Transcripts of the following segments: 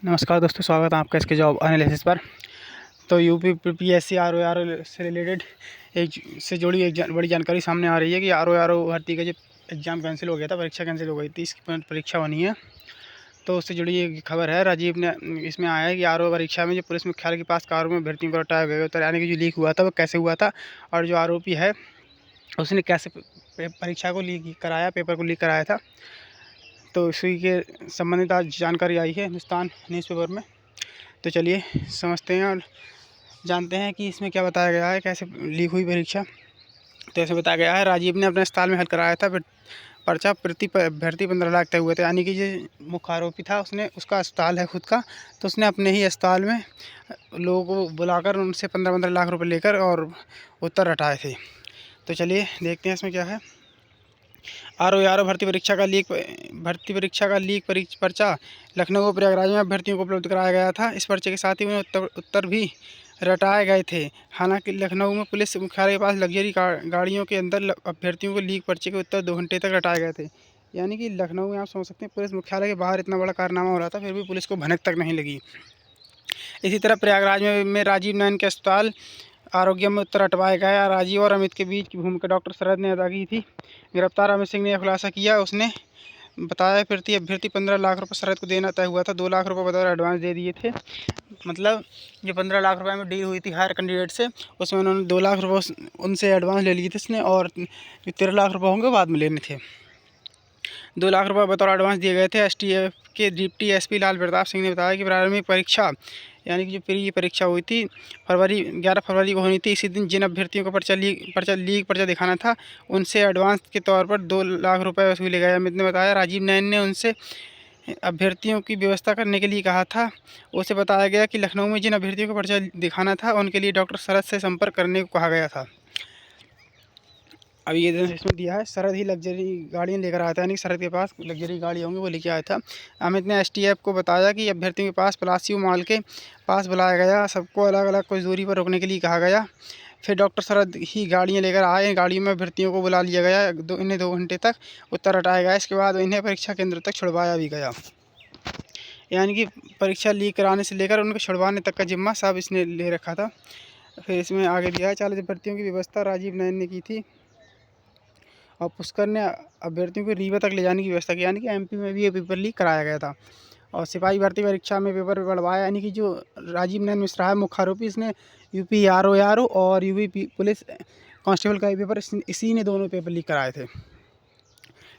नमस्कार दोस्तों, स्वागत है आपका इसके जॉब एनालिसिस पर। तो यूपी पीएससी आरओ से रिलेटेड से जुड़ी एक बड़ी जानकारी सामने आ रही है कि आरओ भर्ती का जो एग्ज़ाम कैंसिल हो गया था, परीक्षा कैंसिल हो गई थी, इसकी परीक्षा होनी है। तो उससे जुड़ी एक खबर है। राजीव ने इसमें आया है कि आरओ परीक्षा में जो पुलिस मुख्यालय के पास कारों में भर्तियों को हटाया गया था, यानी कि जो लीक हुआ था वो कैसे हुआ था, और जो आरोपी है उसने कैसे परीक्षा को लीक कराया, पेपर को लीक कराया था। तो इसी के संबंधित आज जानकारी आई है हिंदुस्तान न्यूज़पेपर में। तो चलिए समझते हैं और जानते हैं कि इसमें क्या बताया गया है, कैसे लीक हुई परीक्षा। तो ऐसे बताया गया है, राजीव ने अपने अस्पताल में हल कराया था पर्चा भर्ती 15 लाख तय हुए थे, यानी कि जो मुख्य आरोपी था उसका अस्पताल है खुद का। तो उसने अपने ही अस्पताल में लोगों को बुलाकर उनसे 15-15 लाख रुपए लेकर और उत्तर हटाए थे। तो चलिए देखते हैं इसमें क्या है। आरओ भर्ती परीक्षा का लीक पर्चा लखनऊ और प्रयागराज में अभ्यर्थियों को उपलब्ध कराया गया था। इस पर्चे के साथ ही उन्हें उत्तर भी रटाए गए थे। हालांकि लखनऊ में पुलिस मुख्यालय के पास लग्जरी गाड़ियों के अंदर अभ्यर्थियों को लीक पर्चे के उत्तर 2 घंटे तक रटाए गए थे। यानी कि लखनऊ में आप समझ सकते हैं, पुलिस मुख्यालय के बाहर इतना बड़ा कारनामा हो रहा था, फिर भी पुलिस को भनक तक नहीं लगी। इसी तरह प्रयागराज में राजीव नयन के अस्पताल आरोग्य में उत्तर हटवाए गए। राजीव और अमित के बीच की भूमिका डॉक्टर शरद ने अदा की थी। गिरफ्तार अमित सिंह ने यह खुलासा किया। उसने बताया प्रति अभ्यर्थी 15 लाख रुपए शरद को देना तय हुआ था। 2 लाख रुपए बतौर एडवांस दे दिए थे। मतलब जो 15 लाख रुपए में डील हुई थी हायर कैंडिडेट से, उसमें उन्होंने 2 लाख रुपए उनसे एडवांस ले लिए थे उसने, और 13 लाख रुपए होंगे बाद में लेने थे। 2 लाख रुपए बतौर एडवांस दिए गए थे। एसटीएफ के डिप्टी एसपी लाल प्रताप सिंह ने बताया कि प्रारंभिक परीक्षा यानी कि जो प्री परीक्षा हुई थी 11 फरवरी को होनी थी। इसी दिन जिन अभ्यर्थियों को पर्चा दिखाना था, उनसे एडवांस के तौर पर 2 लाख रुपए वसूले गए। अमित ने बताया राजीव नयन ने उनसे अभ्यर्थियों की व्यवस्था करने के लिए कहा था। उसे बताया गया कि लखनऊ में जिन अभ्यर्थियों को पर्चा दिखाना था, उनके लिए डॉक्टर शरद से संपर्क करने को कहा गया था। अभी ये इसमें दिया है, शरद ही लग्जरी गाड़ियाँ लेकर आया था, यानी शरद के पास लग्जरी गाड़ी होंगी वो लेके आया था। अमित ने एसटीएफ को बताया कि अभ्यर्थियों के पास पलासी मॉल के पास बुलाया गया, सबको अलग अलग कुछ दूरी पर रोकने के लिए कहा गया। फिर डॉक्टर शरद ही गाड़ियाँ लेकर आए। गाड़ियों में अभ्यर्थियों को बुला लिया गया। इन्हें 2 घंटे तक उत्तर हटाया गया। इसके बाद इन्हें परीक्षा केंद्र तक छुड़वाया भी गया। यानी कि परीक्षा लीक कराने से लेकर उनको छुड़वाने तक का जिम्मा सब इसने ले रखा था। फिर इसमें आगे दिया है 40 अभ्यर्थियों की व्यवस्था राजीव नयन ने की थी, और पुष्कर ने अभ्यर्थियों को रीवा तक ले जाने की व्यवस्था की। यानी कि एमपी में भी ये पेपर लीक कराया गया था। और सिपाही भर्ती परीक्षा में पेपर बढ़वाया, यानी कि जो राजीव नयन मिश्रा है मुख्य आरोपी, इसने यूपी आरओ और यूपी पुलिस कांस्टेबल का पेपर इसी ने दोनों पेपर लीक कराए थे।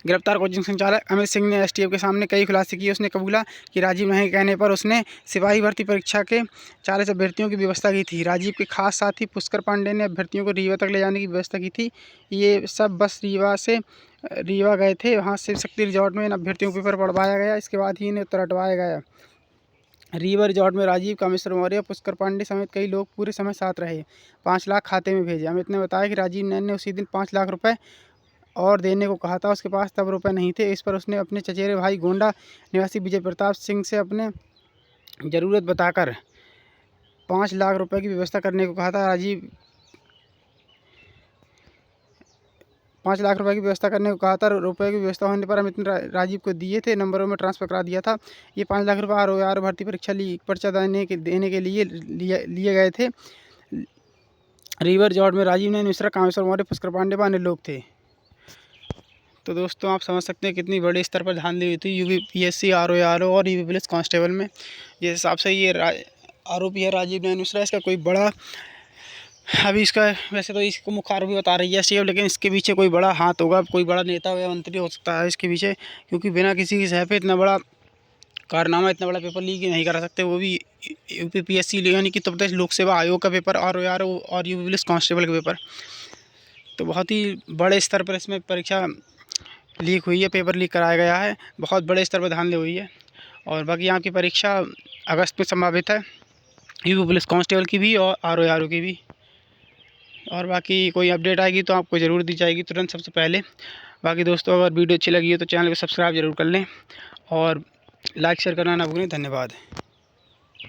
गिरफ्तार कोचिंग संचालक अमित सिंह ने एसटीएफ के सामने कई खुलासे किए। उसने कबूला कि राजीव नहीं कहने पर उसने सिपाही भर्ती परीक्षा के 40 अभ्यर्थियों की व्यवस्था की थी। राजीव के खास साथी पुष्कर पांडे ने अभ्यर्थियों को रीवा तक ले जाने की व्यवस्था की थी। ये सब बस रीवा गए थे। वहाँ शिव शक्ति रिजॉर्ट में इन अभ्यर्थियों को पेपर पढ़वाया गया। इसके बाद ही इन्हें उत्तर हटवाया गया। रीवा रिजॉर्ट में राजीव, कामेश्वर मौर्य, पुष्कर पांडे समेत कई लोग पूरे समय साथ रहे। 5 लाख खाते में भेजे। अमित ने बताया कि राजीव नयन ने उसी दिन 5 लाख रुपए और देने को कहा था। उसके पास तब रुपए नहीं थे। इस पर उसने अपने चचेरे भाई गोंडा निवासी विजय प्रताप सिंह से अपने ज़रूरत बताकर 5 लाख रुपए की व्यवस्था करने को कहा था। 5 लाख रुपए की व्यवस्था करने को कहा था। रुपए की व्यवस्था होने पर अमित ने राजीव को दिए थे, नंबरों में ट्रांसफ़र करा दिया था। ये 5 लाख रुपये आरओ भर्ती परीक्षा पर्चा देने के लिए लिए गए थे। रीवा रिजॉर्ट में राजीव नयन मिश्रा, कामेश्वर मौर्य, पुष्कर पांडे व अन्य लोग थे। तो दोस्तों आप समझ सकते हैं कितनी बड़े स्तर पर ध्यान दी हुई थी यूपी पीएससी आरओ और यूपी पुलिस कांस्टेबल में। जिस हिसाब से ये आरोपी है राजीव नयन मिश्रा, इसका कोई बड़ा अभी इसका वैसे तो इसको मुख्य आरोपी बता रही है सीएम, लेकिन इसके पीछे कोई बड़ा हाथ होगा, कोई बड़ा नेता या मंत्री हो सकता है इसके पीछे, क्योंकि बिना किसी की सह पे इतना बड़ा कारनामा, इतना बड़ा पेपर लीक नहीं करा सकते, वो भी यूपी पीएससी यानी कि उत्तर प्रदेश लोक सेवा आयोग का पेपर आरओ और यूपी पुलिस कांस्टेबल का पेपर। तो बहुत ही बड़े स्तर पर इसमें परीक्षा लीक हुई है, पेपर लीक कराया गया है, बहुत बड़े स्तर पर धांधली हुई है। और बाकी यहाँ की परीक्षा अगस्त में संभावित है, यूपी पुलिस कांस्टेबल की भी और आरओ की भी। और बाकी कोई अपडेट आएगी तो आपको ज़रूर दी जाएगी तुरंत सबसे पहले। बाकी दोस्तों अगर वीडियो अच्छी लगी है तो चैनल को सब्सक्राइब जरूर कर लें और लाइक शेयर करना ना भूलें। धन्यवाद।